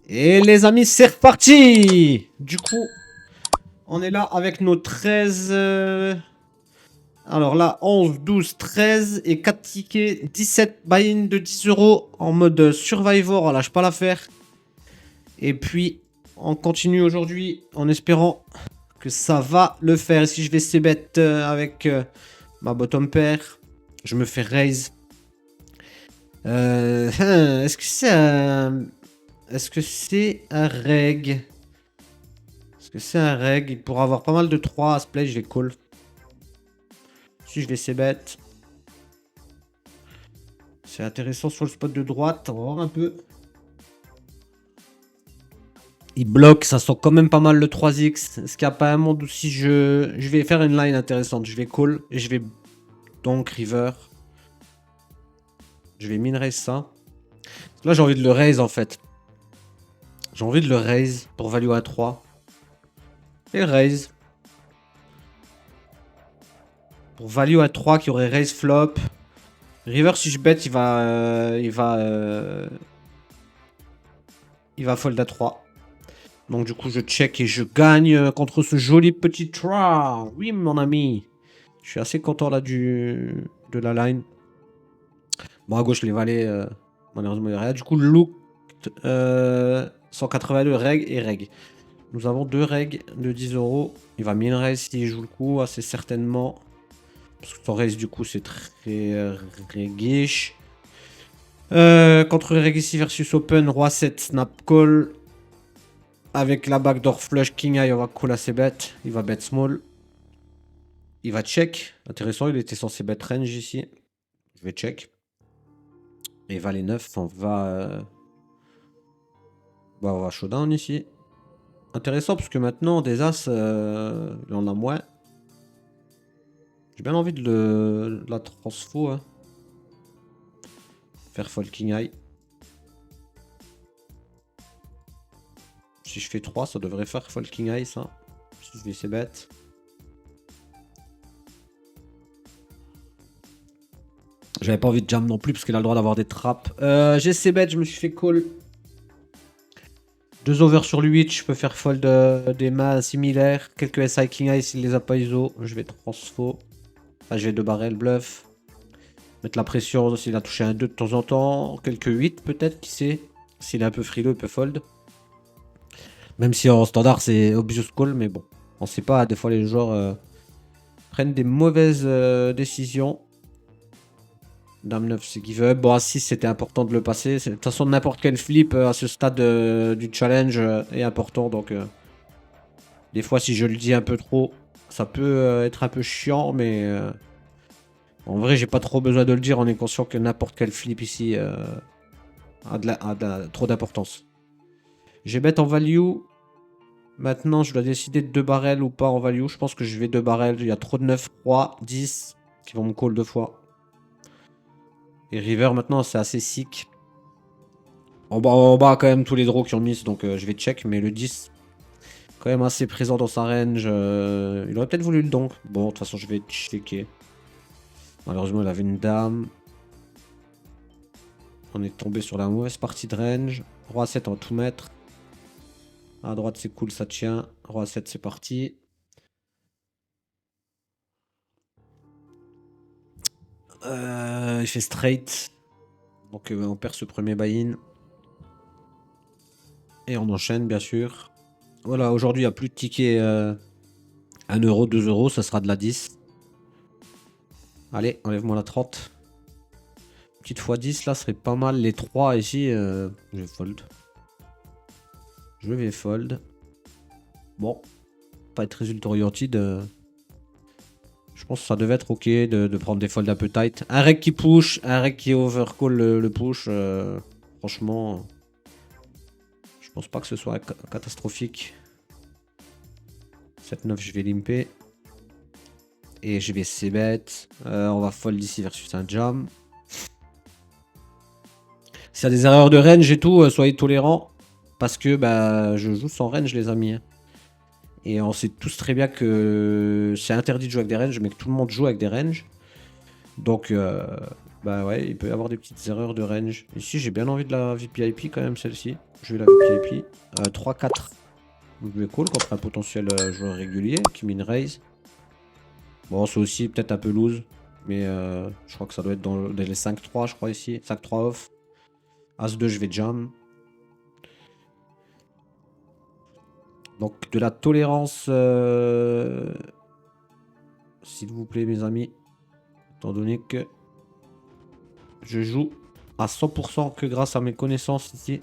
Et les amis, c'est reparti. Du coup, on est là avec nos 13... Alors là, 11, 12, 13 et 4 tickets, 17 buy-in de 10 euros en mode Survivor, on lâche pas l'affaire. Et puis, on continue aujourd'hui en espérant que ça va le faire. Et si je vais c-bet avec ma bottom pair, je me fais raise. Est-ce que c'est un... Est-ce que c'est un reg? Est-ce que c'est un reg? Il pourra avoir pas mal de 3 à ce play, je vais call. Si je vais c-bet. C'est intéressant sur le spot de droite, on va voir un peu. Il bloque, ça sent quand même pas mal le 3x. Est-ce qu'il n'y a pas un monde où si je vais faire une line intéressante, je vais call et je vais donc river. Je vais min raise ça. Là j'ai envie de le raise en fait. J'ai envie de le raise pour value à 3. Et raise. Pour value à 3 qui aurait raise flop. River si je bet il va fold à 3. Donc du coup je check et je gagne contre ce joli petit try. Oui mon ami. Je suis assez content là de la line. Bon à gauche les valets malheureusement il n'y a rien. Du coup look 182 reg et reg. Nous avons 2 reg de 10 euros. Il va min raise s'il joue le coup assez certainement. Parce que son raise du coup c'est très regish. Contre reg ici versus open roi 7 snap call. Avec la backdoor flush king high, on va call assez bet. Il va bet small. Il va check. Intéressant, il était censé bet range ici. Je vais check. Et valet 9, on va showdown ici. Intéressant parce que maintenant, des as, il en a moins. J'ai bien envie de la transfo. Hein. Faire fold king high. Si je fais 3, ça devrait faire fold king high ça. Si je vais essayer bet. J'avais pas envie de jam non plus parce qu'il a le droit d'avoir des trappes. J'ai essayé bet, je me suis fait call. 2 over sur le 8, je peux faire fold des mains similaires. Quelques SI king high s'il les a pas ISO. Je vais transfo. Enfin, je vais 2 barrels bluff. Mettre la pression s'il a touché un 2 de temps en temps. Quelques 8 peut-être, qui sait. S'il est un peu frileux, il peut fold. Même si en standard c'est obvious call, mais bon. On sait pas, des fois les joueurs prennent des mauvaises décisions. Dame 9 c'est give up. Bon à 6 c'était important de le passer. De toute façon n'importe quel flip à ce stade du challenge est important. Donc des fois si je le dis un peu trop, ça peut être un peu chiant. Mais en vrai j'ai pas trop besoin de le dire. On est conscient que n'importe quel flip ici a trop d'importance. J'ai bet en value. Maintenant je dois décider de 2 barrels ou pas en value. Je pense que je vais 2 barrels. Il y a trop de 9, 3, 10 qui vont me call 2 fois. Et river maintenant c'est assez sick. En bas quand même tous les draws qui ont miss donc je vais check. Mais le 10 quand même assez présent dans sa range. Il aurait peut-être voulu le donk. Bon de toute façon je vais checker. Malheureusement il avait une dame. On est tombé sur la mauvaise partie de range. Roi 7 on va tout mettre. À droite c'est cool ça tient. Roi 7 c'est parti. Il fait straight. Donc on perd ce premier buy-in. Et on enchaîne bien sûr. Voilà, aujourd'hui il n'y a plus de tickets 1 euro, 2 euros, ça sera de la 10. Allez, enlève-moi la 30. Petite x10 là serait pas mal. Les 3 ici, je vais fold. Je vais fold. Bon, pas être résultat oriented. Je pense que ça devait être ok de prendre des folds un peu tight. Un reg qui push, un reg qui overcall le push. Franchement, je pense pas que ce soit catastrophique. 7-9, je vais limper. Et je vais c-bet. On va fold ici versus un jam. S'il y a des erreurs de range et tout, soyez tolérants. Parce que bah, je joue sans range, les amis. Et on sait tous très bien que c'est interdit de jouer avec des ranges, mais que tout le monde joue avec des ranges. Donc Bah ouais, il peut y avoir des petites erreurs de range. Ici, j'ai bien envie de la VPIP quand même, celle-ci. Je vais la VPIP. 3-4. Donc, je vais call contre un potentiel joueur régulier qui min raise. Bon, c'est aussi peut-être un peu loose. Mais je crois que ça doit être dans les 5-3, je crois, ici. 5-3 off. As-2, je vais jam. Donc, de la tolérance. S'il vous plaît, mes amis. Étant donné que je joue à 100% que grâce à mes connaissances ici.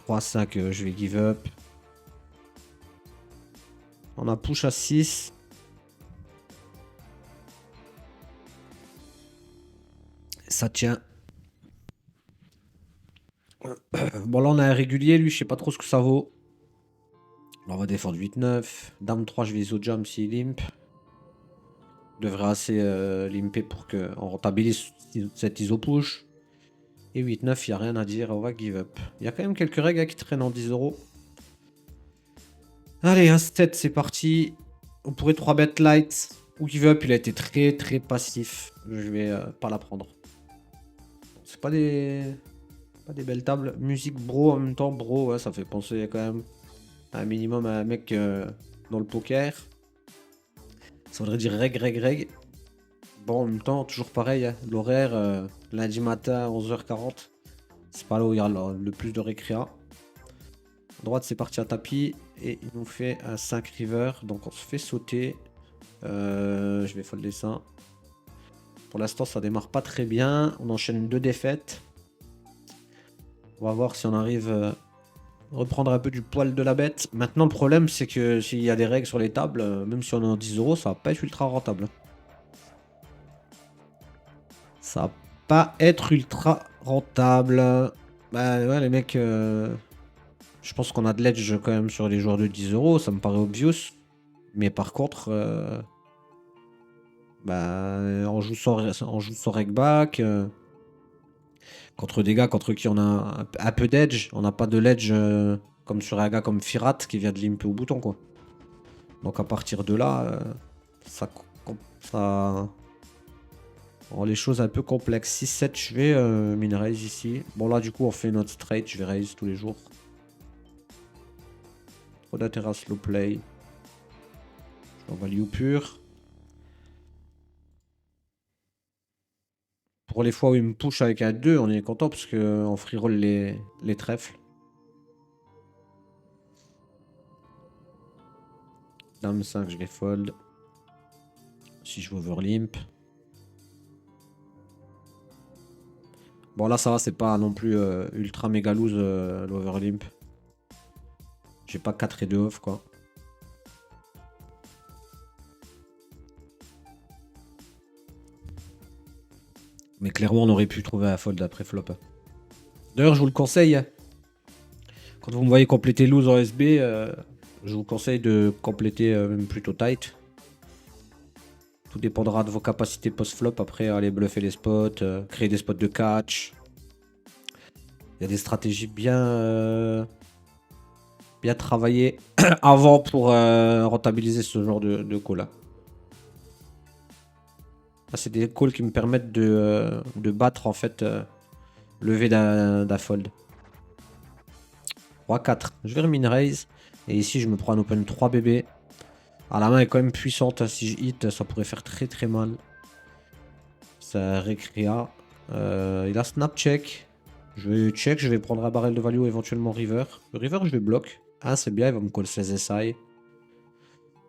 3-5, je vais give up. On a push à 6. Ça tient. Bon, là, on a un régulier. Lui, je sais pas trop ce que ça vaut. On va défendre 8-9. Dame 3, je vais iso jam s'il limp. Devrait assez limper pour qu'on rentabilise cette iso push. Et 8-9, il n'y a rien à dire. On va give up. Il y a quand même quelques règles qui traînent en 10 euros. Allez, As-tête, c'est parti. On pourrait 3 bet light. Ou give up, il a été très très passif. Je vais pas la prendre. C'est pas des belles tables. Musique bro en même temps. Bro, ouais, ça fait penser quand même un minimum à un mec dans le poker. Ça voudrait dire reg. Bon, en même temps, toujours pareil. Hein, l'horaire, lundi matin, 11h40. C'est pas là où il y a le plus de récréa. À droite, c'est parti à tapis. Et il nous fait un 5 river. Donc on se fait sauter. Je vais folder ça. Pour l'instant, ça démarre pas très bien. On enchaîne 2 défaites. On va voir si on arrive à reprendre un peu du poil de la bête. Maintenant, le problème, c'est que s'il y a des règles sur les tables, même si on est en 10 euros, ça va pas être ultra rentable. Ça va pas être ultra rentable. Bah ouais, les mecs, je pense qu'on a de l'edge quand même sur les joueurs de 10 euros. Ça me paraît obvious. Mais par contre, bah, on joue sans reg back. Contre des gars contre qui on a un peu d'edge. On n'a pas de l'edge comme sur un gars comme Firat qui vient de limper au bouton, quoi. Donc à partir de là, ça rend les choses un peu complexes. 6-7, je vais min raise ici. Bon là du coup on fait notre straight, je vais raise tous les jours. Trop d'intérêt slow play. Je vais value pur. Pour les fois où il me push avec un 2, on est content parce qu'on free roll les trèfles. Dame 5, je vais fold. Si je veux overlimp. Bon là ça va, c'est pas non plus ultra méga loose l'overlimp. J'ai pas 4 et 2 off quoi. Mais clairement on aurait pu trouver un fold après flop. D'ailleurs je vous le conseille. Quand vous me voyez compléter loose en SB, je vous conseille de compléter même plutôt tight. Tout dépendra de vos capacités post-flop. Après, aller bluffer les spots, créer des spots de catch. Il y a des stratégies bien travaillées avant pour rentabiliser ce genre de call là. C'est des calls qui me permettent de battre en fait le V d'un fold. 3-4. Je vais min raise. Et ici, je me prends un open 3 BB. Ah, la main est quand même puissante. Si je hit, ça pourrait faire très très mal. Ça récréa. Il a snap check. Je vais check. Je vais prendre un barrel de value, éventuellement river. Le river, je vais block. Ah, c'est bien. Il va me call 16 SI.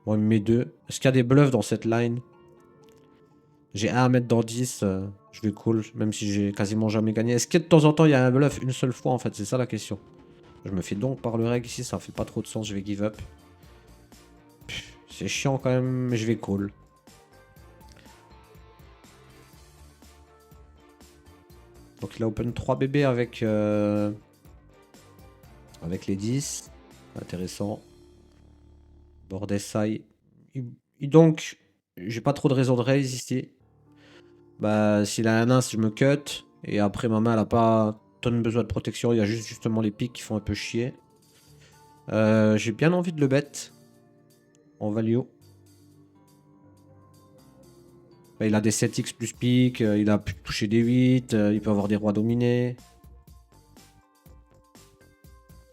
Bon, il me met 2. Est-ce qu'il y a des bluffs dans cette line? J'ai 1 à mettre dans 10. Je vais call. Même si j'ai quasiment jamais gagné. Est-ce que de temps en temps, il y a un bluff une seule fois en fait? C'est ça la question. Je me fais donc par le reg ici. Ça fait pas trop de sens. Je vais give up. C'est chiant quand même, mais je vais call. Donc il a open 3 bébés avec les 10. Intéressant. Board SI. Donc, j'ai pas trop de raison de raise ici. Bah, s'il a un 1, je me cut. Et après, ma main, elle a pas tonne besoin de protection. Il y a juste justement les pics qui font un peu chier. J'ai bien envie de le bet. En value. Bah, il a des 7x plus pique, il a pu toucher des 8, il peut avoir des rois dominés.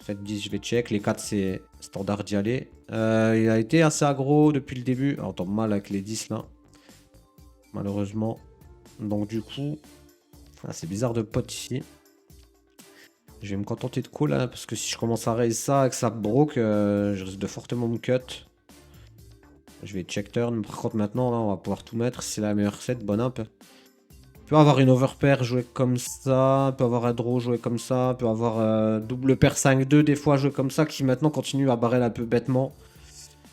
7-10, je vais check. Les 4, c'est standard d'y aller. Il a été assez aggro depuis le début. Alors, on tombe mal avec les 10 là. Malheureusement. Donc, du coup, c'est bizarre de pot ici. Je vais me contenter de call hein, parce que si je commence à raise ça et que ça broke, je risque de fortement me cut. Je vais check turn. Par contre, maintenant, là, on va pouvoir tout mettre. C'est la meilleure set. Bonne imp. Peut avoir une overpair jouée comme ça, peut avoir un draw joué comme ça, peut avoir double paire 5-2 des fois joué comme ça, qui maintenant continue à barrel un peu bêtement.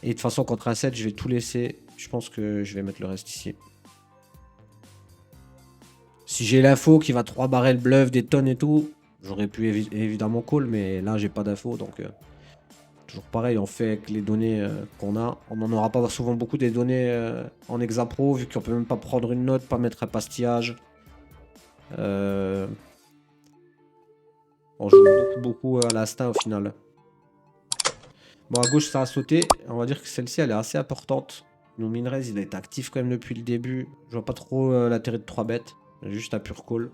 Et de toute façon, contre un 7, je vais tout laisser. Je pense que je vais mettre le reste ici. Si j'ai l'info qui va 3 barrels bluff, des tonnes et tout, j'aurais pu évidemment call, mais là, j'ai pas d'info, donc... toujours pareil, on fait avec les données qu'on a. On n'en aura pas souvent beaucoup des données en Hexapro, vu qu'on peut même pas prendre une note, pas mettre un pastillage. On joue beaucoup à l'instinct au final. Bon, à gauche, ça a sauté. On va dire que celle-ci, elle est assez importante. Nos Minrez, il a été actif quand même depuis le début. Je vois pas trop l'intérêt de 3 bêtes. Juste un pur call.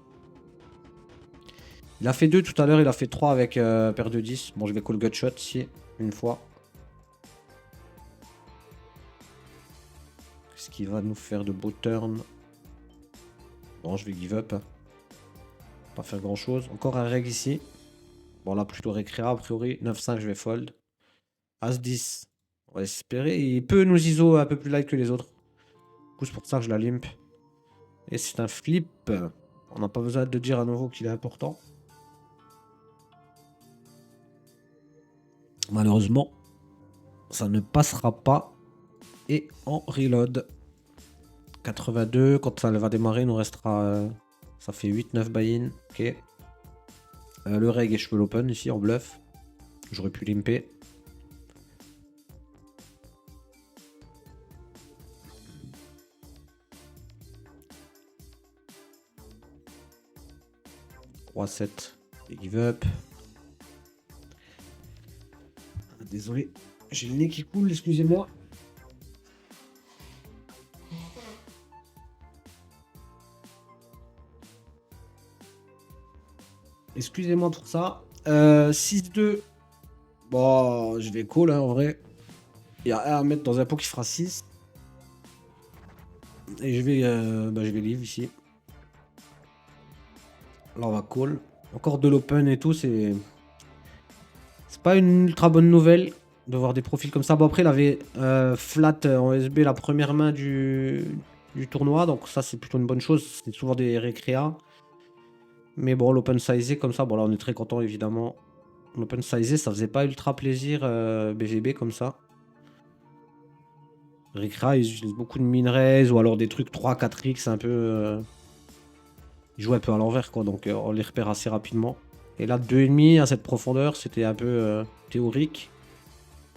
Il a fait 2 tout à l'heure, il a fait 3 avec paire de 10. Bon, je vais call gutshot ici, une fois. Qu'est-ce qu'il va nous faire de beau turn? Bon, je vais give up. Pas faire grand chose. Encore un reg ici. Bon, là, plutôt récréa, a priori. 9-5, je vais fold. As-10. On va espérer. Il peut nous ISO un peu plus light que les autres. Du coup, c'est pour ça que je la limp. Et c'est un flip. On n'a pas besoin de dire à nouveau qu'il est important. Malheureusement, ça ne passera pas. Et en reload. 82. Quand ça va démarrer, il nous restera... ça fait 8-9 buy-in. Ok. Le reg et je peux l'open ici en bluff. J'aurais pu limper. « 3-7 et give up. » Désolé, j'ai le nez qui coule, excusez-moi. Excusez-moi pour ça. 6-2. Bon, je vais call hein, en vrai. Il y a un à mettre dans un pot qui fera 6. Et je vais leave ici. Là, on va call. Encore de l'open et tout, c'est pas une ultra bonne nouvelle de voir des profils comme ça. Bon, après, il avait flat en SB la première main du tournoi. Donc ça, c'est plutôt une bonne chose. C'est souvent des récréas. Mais bon, l'open sizé comme ça, bon là on est très content évidemment. L'open sizé, ça faisait pas ultra plaisir BGB comme ça. Récréa, ils utilisent beaucoup de minerais ou alors des trucs 3-4x un peu... Ils jouent un peu à l'envers quoi, donc on les repère assez rapidement. Et là, 2,5 à cette profondeur, c'était un peu théorique.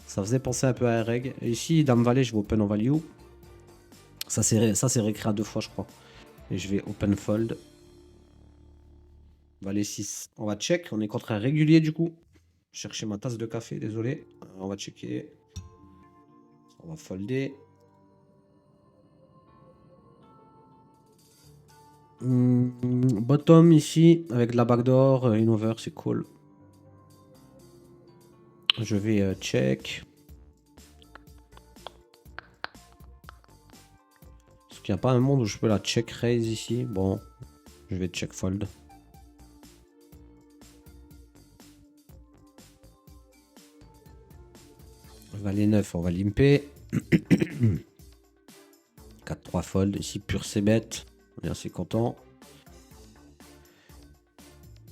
Ça faisait penser un peu à un reg. Et ici, Dame Valet, je vais open en value. Ça c'est récréa 2 fois je crois. Et je vais open fold. Valet 6. On va check, on est contre un régulier du coup. Chercher ma tasse de café, désolé. On va checker. On va folder. Bottom ici, avec de la backdoor, une over, c'est cool. Je vais check. Est-ce qu'il n'y a pas un monde où je peux la check raise ici? Bon, je vais check fold. Valet 9, on va limper. 4-3 fold, ici pur c'est bête. On est assez content.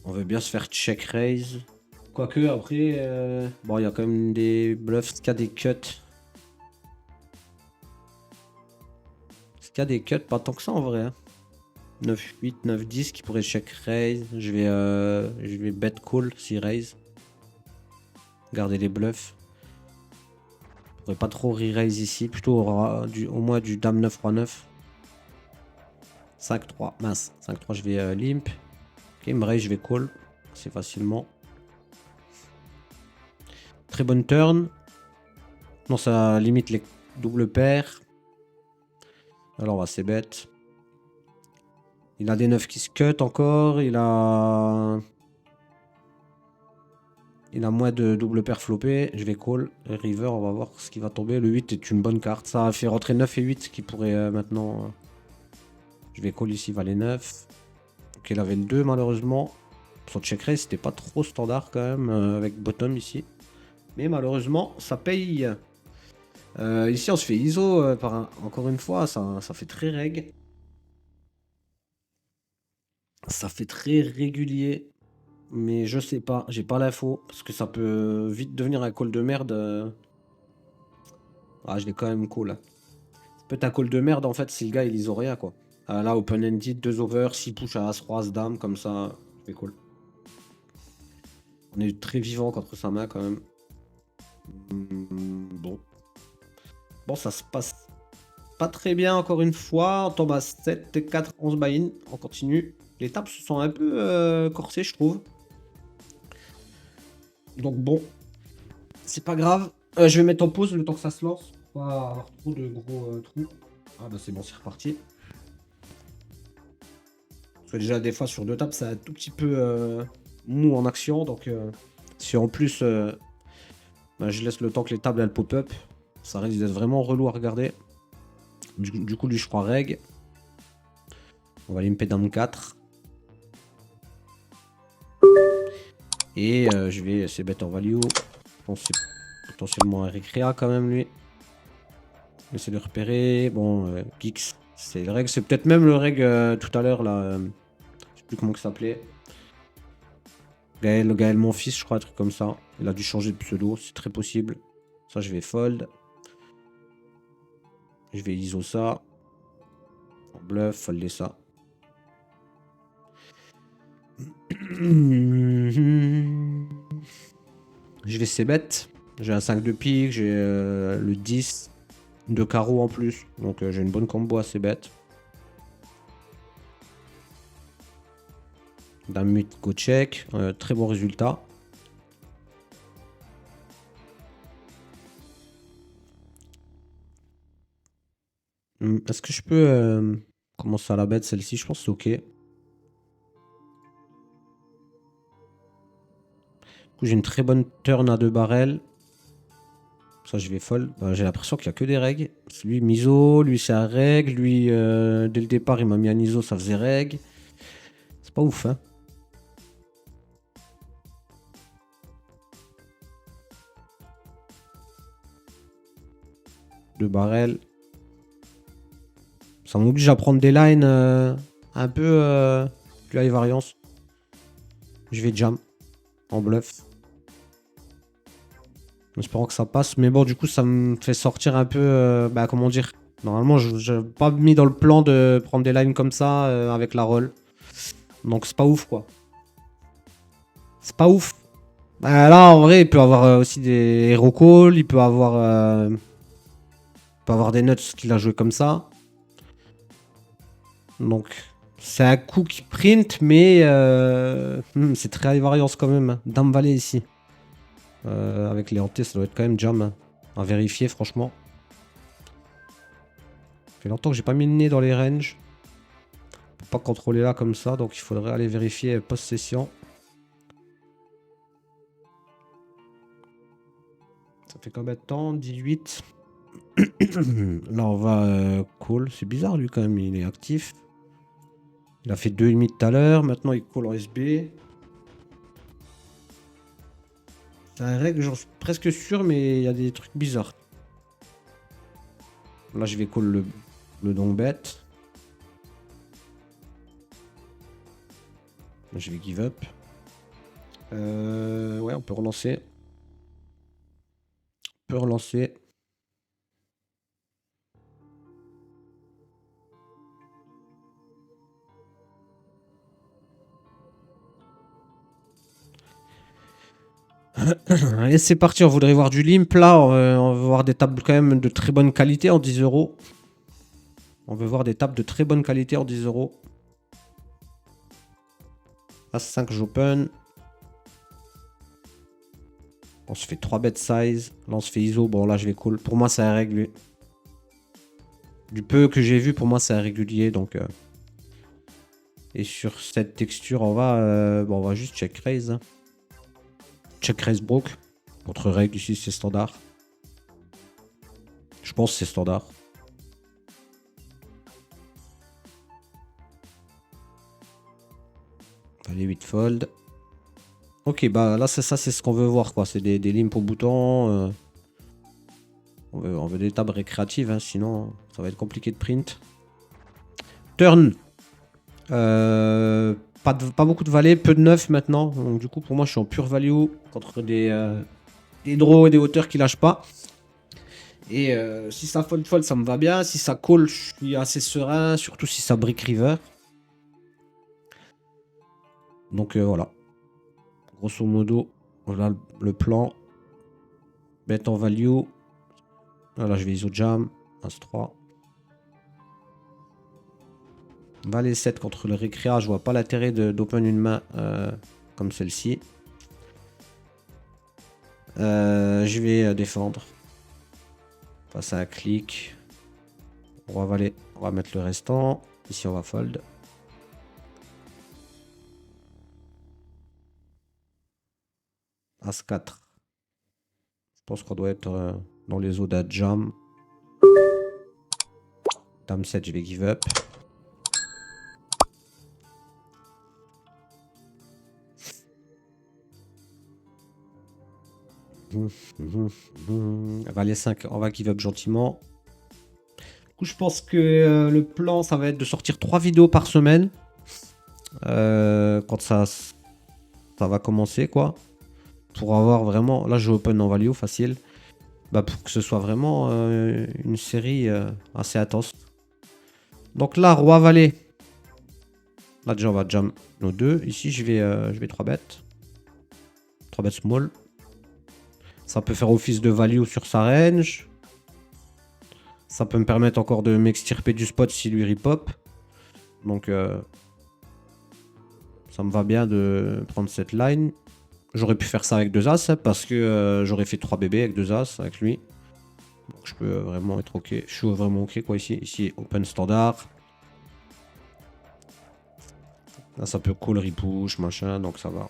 On veut bien se faire check raise. Quoique après, bon il y a quand même des bluffs, qu'il y a des cuts. Est-ce qu'il y a des cuts? Pas tant que ça en vrai. Hein. 9-8, 9-10 qui pourrait check raise. Je vais bet call si raise. Garder les bluffs. Je pourrais pas trop re-raise ici. Plutôt au moins du dame 9 roi 9. 5-3. Mince. 5-3 je vais limp. Ok, me raise je vais call. Assez facilement. Très bonne turn. Non, ça limite les doubles paires. Alors on va c'est bête. Il a des 9 qui se cut encore. Il a moins de double paire flopé. Je vais call. River, on va voir ce qui va tomber. Le 8 est une bonne carte. Ça a fait rentrer 9 et 8 qui pourrait maintenant... Je vais call ici, valet 9. Ok, il avait le 2 malheureusement. Son check raise, c'était pas trop standard quand même avec bottom ici. Mais malheureusement, ça paye. Ici, on se fait ISO encore une fois. Ça fait très reg. Ça fait très régulier. Mais je sais pas, j'ai pas l'info. Parce que ça peut vite devenir un call de merde. Ah, je l'ai quand même call. Ça peut être un call de merde en fait si le gars il ISO rien quoi. Là, open-ended, 2 over, 6 push à As-Roi, As-Dame, comme ça, je fais call. On est très vivant contre sa main quand même. Bon. Bon, ça se passe pas très bien encore une fois. On tombe à 7, 4, 11 buy-in. On continue. Les tables se sont un peu corsées, je trouve. Donc bon, c'est pas grave. Je vais mettre en pause le temps que ça se lance. Pour pas avoir trop de gros trous. Ah bah c'est bon, c'est reparti. Parce que déjà des fois sur 2 tables, c'est un tout petit peu mou en action. Donc si en plus bah, je laisse le temps que les tables elles pop-up, ça risque d'être vraiment relou à regarder. Du coup lui je crois reg. On va limper dame 4. Et je vais essayer bet en value. C'est potentiellement un récréa quand même lui. Essayer de repérer. Bon, Geeks, c'est le reg. C'est peut-être même le reg tout à l'heure là. Je sais plus comment ça s'appelait. Gaël mon fils, je crois, un truc comme ça. Il a dû changer de pseudo, c'est très possible. Ça, je vais fold. Je vais ISO ça. En bluff, folder ça. Je vais c-bet. J'ai un 5 de pique, j'ai le 10 de carreau en plus. Donc j'ai une bonne combo à c-bet. Dame 8, go check. Très bon résultat. Est-ce que je peux commencer à la bet celle-ci? Je pense que c'est ok. Du coup, j'ai une très bonne turn à 2 barrels. Ça, je vais fold. Bah, j'ai l'impression qu'il n'y a que des règles. Lui, miso. Lui, c'est un reg. Lui, dès le départ, il m'a mis un ISO, ça faisait reg. C'est pas ouf, hein. Deux barrels. Ça m'oblige à prendre des lines un peu plus high variance. Je vais jam en bluff. En espérant que ça passe. Mais bon, du coup, ça me fait sortir un peu. Bah, comment dire. Normalement, je n'ai pas mis dans le plan de prendre des lines comme ça avec la roll. Donc, c'est pas ouf, quoi. C'est pas ouf. Bah, là, en vrai, il peut avoir aussi des hero calls. Il peut avoir des nuts qu'il a joué comme ça. Donc, c'est un coup qui print, mais c'est très high variance quand même. Dame valet ici. Avec les hantés, ça doit être quand même jam. À vérifier, franchement. Ça fait longtemps que j'ai pas mis le nez dans les ranges. On peut pas contrôler là comme ça, donc il faudrait aller vérifier post-session. Ça fait combien de temps? 18. Là, on va call. C'est bizarre, lui, quand même. Il est actif. Il a fait 2,5 tout à l'heure. Maintenant, il call en SB. C'est un règle, j'en suis presque sûr, mais il y a des trucs bizarres. Là, je vais call le don bet. Je vais give up. Ouais, on peut relancer. On peut relancer. Allez, c'est parti. On voudrait voir du limp là. On va voir des tables quand même de très bonne qualité en 10 euros. On veut voir des tables de très bonne qualité en 10 euros. As5, j'open. On se fait 3 bet size. Là, on se fait ISO. Bon, là, je vais call. Pour moi, c'est un régulier. Du peu que j'ai vu, pour moi, c'est un régulier. Donc, Et sur cette texture, on va juste check raise. Check raise broke. Contre règle ici, c'est standard. Je pense que c'est standard. Allez, 8 fold. Ok, bah là, c'est ça, c'est ce qu'on veut voir, quoi. C'est des limps au bouton. On veut des tables récréatives, hein, sinon ça va être compliqué de print. Turn. Pas beaucoup de valets, peu de neuf maintenant. Donc du coup, pour moi, je suis en pure value contre des draws et des hauteurs qui lâchent pas. Et si ça fold, ça me va bien. Si ça call, je suis assez serein, surtout si ça brick river. Donc voilà. Grosso modo, voilà le plan. Bet en value. Là, je vais ISO jam. As-3. Valet 7 contre le récréa. Je vois pas l'intérêt d'open une main comme celle-ci. Je vais défendre. Passer un clic. On va mettre le restant. Ici, on va fold. As-4. Je pense qu'on doit être dans les eaux d'un jam. Dame 7, je vais give up. Valet 5, on va give up gentiment. Du coup, je pense que le plan, ça va être de sortir 3 vidéos par semaine. Quand ça va commencer, quoi. Pour avoir vraiment... Là, je open en value, facile. Bah, pour que ce soit vraiment une série assez intense. Donc là, roi valet. Là, déjà, on va jam nos deux. Ici, je vais 3 bêtes. 3 bêtes small. Ça peut faire office de value sur sa range. Ça peut me permettre encore de m'extirper du spot si lui ripop. Donc, ça me va bien de prendre cette line. J'aurais pu faire ça avec 2 as parce que j'aurais fait 3 bébés avec 2 as avec lui. Donc, je peux vraiment être ok. Je suis vraiment ok quoi ici. Ici, open standard. Là, ça peut call, repush, machin, donc ça va.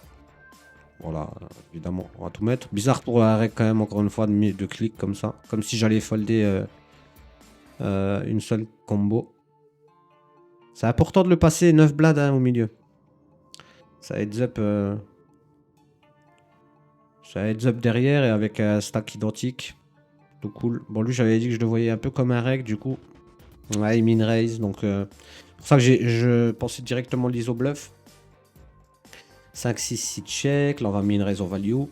Voilà, évidemment, on va tout mettre. Bizarre pour la règle quand même, encore une fois, de clic comme ça. Comme si j'allais folder une seule combo. C'est important de le passer 9 blades hein, au milieu. Ça heads up. Ça heads up derrière et avec un stack identique. Tout cool. Bon, lui, j'avais dit que je le voyais un peu comme un reg, du coup. Ouais, il min raise, donc... c'est pour ça que je pensais directement l'ISO bluff. 5, 6, 6 check. Là, on va min raise en value.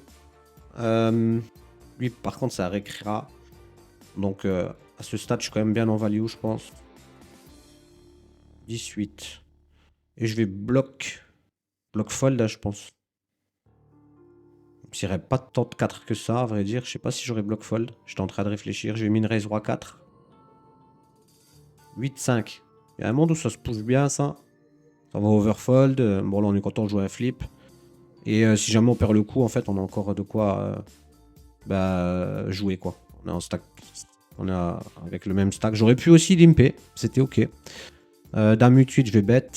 Lui, par contre, ça récréera. Donc, à ce stade, je suis quand même bien en value, je pense. 18. Et je vais bloc fold, hein, je pense. J'irai pas tant de 4 que ça, à vrai dire. Je sais pas si j'aurais bloc fold. J'étais en train de réfléchir. Je vais min raise roi 4. 8, 5. Il y a un monde où ça se pousse bien, ça. Ça va overfold. Bon, là, on est content de jouer un flip. Et si jamais on perd le coup, en fait, on a encore de quoi jouer, quoi. On est en stack. On est avec le même stack. J'aurais pu aussi limper. C'était ok. Dame 8-8, je vais bet.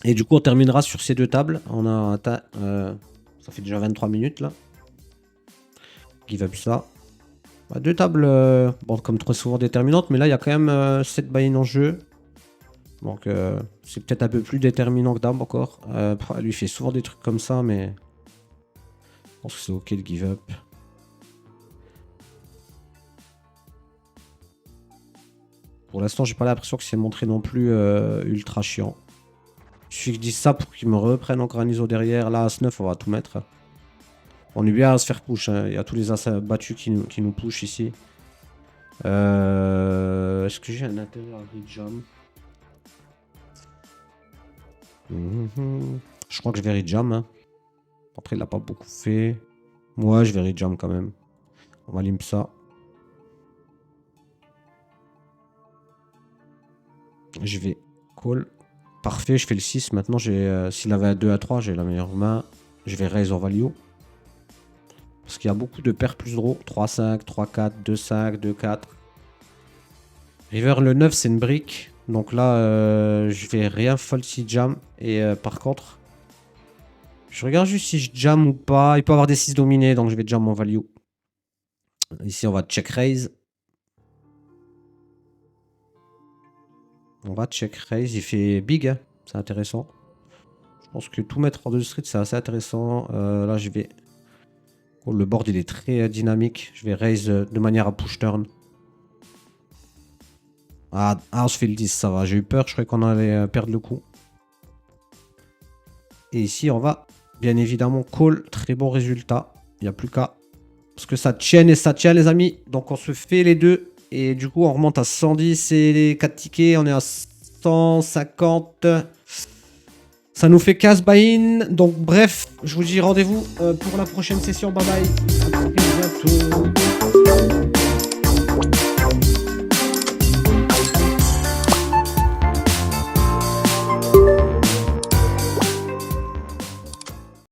Et du coup, on terminera sur ces deux tables. On a atteint... ça fait déjà 23 minutes, là. Give up ça. Bah, deux tables, bon, comme trop souvent déterminantes, mais là, il y a quand même 7 buy-in en jeu. Donc, c'est peut-être un peu plus déterminant que dame encore. Lui, il fait souvent des trucs comme ça, mais... Je pense que c'est ok de give up. Pour l'instant, j'ai pas l'impression que c'est montré non plus ultra chiant. Je suis que je dise ça pour qu'il me reprenne encore un ISO derrière. Là, As-9, on va tout mettre. On est bien à se faire push. Hein. Il y a tous les As battus qui nous push ici. Est-ce que j'ai un intérêt à rejam? Je crois que je vais rejam. Hein. Après, il l'a pas beaucoup fait. Moi, je vais rejam quand même. On va limp ça. Je vais call. Parfait, je fais le 6. Maintenant, s'il avait un 2 à 3, j'ai la meilleure main. Je vais raise en value. Parce qu'il y a beaucoup de paires plus draw. 3-5, 3-4, 2-5, 2-4. River le 9 c'est une brique. Donc là je vais rien fold si jam. Et par contre, je regarde juste si je jam ou pas. Il peut avoir des 6 dominés donc je vais jam mon value. Ici on va check raise. On va check raise. Il fait big, hein. C'est intéressant. Je pense que tout mettre en 2 street c'est assez intéressant. Là je vais... Oh, le board il est très dynamique. Je vais raise de manière à push turn. Ah, on se fait le 10, ça va. J'ai eu peur, je croyais qu'on allait perdre le coup. Et ici, on va bien évidemment call. Très bon résultat. Il n'y a plus qu'à. Parce que ça tient et ça tient, les amis. Donc, on se fait les deux. Et du coup, on remonte à 110 et les 4 tickets. On est à 150. Ça nous fait 15 buy-in. Donc, bref, je vous dis rendez-vous pour la prochaine session. Bye bye. À très bientôt.